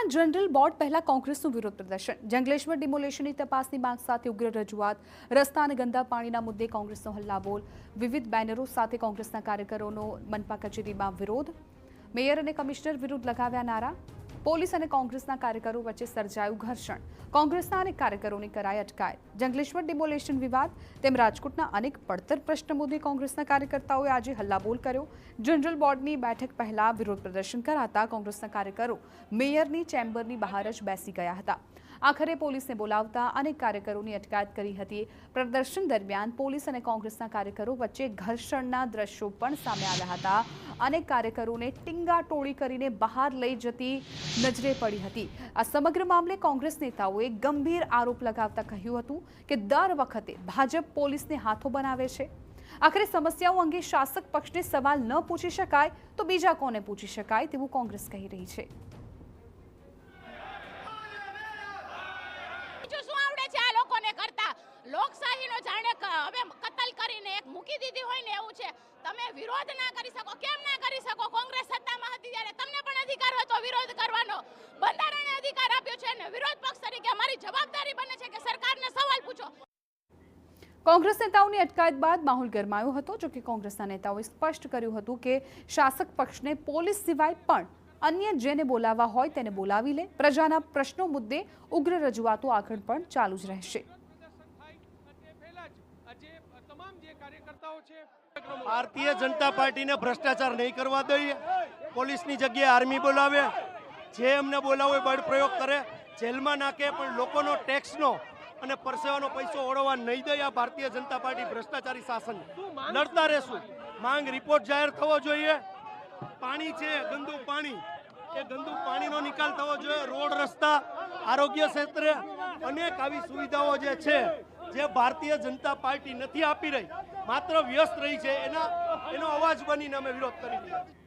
દરમિયાન general board પહેલા કોંગ્રેસનું વિરોધ પ્રદર્શન, જંગલેશ્વર ડિમોલેશનની તપાસની માંગ સાથે ઉગ્ર રજૂઆત, રસ્તા અને ગંદા પાણીના મુદ્દે કોંગ્રેસનો હલ્લાબોલ, વિવિધ બેનરો સાથે કોંગ્રેસના કાર્યકરોનો મનપા કચેરીમાં વિરોધ, મેયર અને કમિશનર વિરુદ્ધ લગાવ્યા નારા, પોલીસ અને કોંગ્રેસના કાર્યકરો વચ્ચે સર્જાયું ઘર્ષણ, કોંગ્રેસના અનેક કાર્યકરોની કરાઈ અટકાયત, જંગલેશ્વર ડિમોલેશન વિવાદ તેમ રાજકોટના અનેક પડતર પ્રશ્ન મુદ્દે કોંગ્રેસના કાર્યકર્તાઓએ આજે હલ્લાબોલ કર્યો। જનરલ બોર્ડની બેઠક પહેલા વિરોધ પ્રદર્શન કરાતા કોંગ્રેસના કાર્યકરો મેયરની ચેમ્બરની બહાર જ બેસી ગયા હતા। આખરે પોલીસને બોલાવતા અનેક કાર્યકરોની અટકાયત કરી હતી। પ્રદર્શન દરમિયાન પોલીસ અને કોંગ્રેસના કાર્યકરો વચ્ચે ઘર્ષણના દ્રશ્યો પણ સામે આવ્યા હતા। અનેક કાર્યકરોને ટીંગાટોળી કરીને બહાર લઈ જતી નજરે પડી હતી। આ સમગ્ર મામલે કોંગ્રેસ નેતાઓએ ગંભીર આરોપ લગાવતા કહ્યું હતું કે દર વખતે ભાજપ પોલીસને હાથો બનાવે છે। આખરે સમસ્યાઓ અંગે શાસક પક્ષને સવાલ ન પૂછી શકાય તો બીજા કોને પૂછી શકાય તેવું કોંગ્રેસ કહી રહી છે। લોકશાહીનો જાણે હવે કતલ કરીને એક મૂકી દીધી હોય ને એવું છે। તમે વિરોધ ના કરી શકો, કેમ ના કરી શકો? કોંગ્રેસ સત્તામાં હતી ત્યારે તમને પણ અધિકાર હતો વિરોધ કરવાનો, બંધારણે અધિકાર આપ્યો છે ને વિરોધ પક્ષ તરીકે અમારી જવાબદારી બને છે કે સરકારને સવાલ પૂછો। કોંગ્રેસ નેતાઓની અટકાયત બાદ માહોલ ગરમાયો હતો। જો કે કોંગ્રેસના નેતાઓએ સ્પષ્ટ કર્યું હતું કે શાસક પક્ષને પોલીસ સિવાય પણ અન્ય જેને બોલાવવા હોય તેને બોલાવી લે। પ્રજાના પ્રશ્નો મુદ્દે ઉગ્ર રજૂઆતો આગળ પણ ચાલુ જ રહેશે। भारतीय जनता पार्टी ने भ्रष्टाचार नहीं करवा दઈએ, પોલીસની જગ્યાએ આર્મી બોલાવે, જે અમને બોલાવે બળ પ્રયોગ કરે, જેલમાં નાખે, પણ લોકોનો ટેક્સનો અને પરસેવાનો પૈસો ઓળવવા નહીં દે। આ ભારતીય જનતા પાર્ટી ભ્રષ્ટાચારી શાસન લડતા રહેશું। માંગ રિપોર્ટ જાહેર થવો જોઈએ। પાણી છે ગંદુ પાણી, એ ગંદુ પાણીનો નિકાલ થવો જોઈએ। રોડ રસ્તા, આરોગ્ય ક્ષેત્રે અનેક આવી સુવિધાઓ જે છે જે ભારતીય જનતા પાર્ટી નથી આપી રહી, માત્ર વ્યસ્ત રહી છે, એનો અવાજ બનીને અમે વિરોધ કરી રહ્યા છીએ।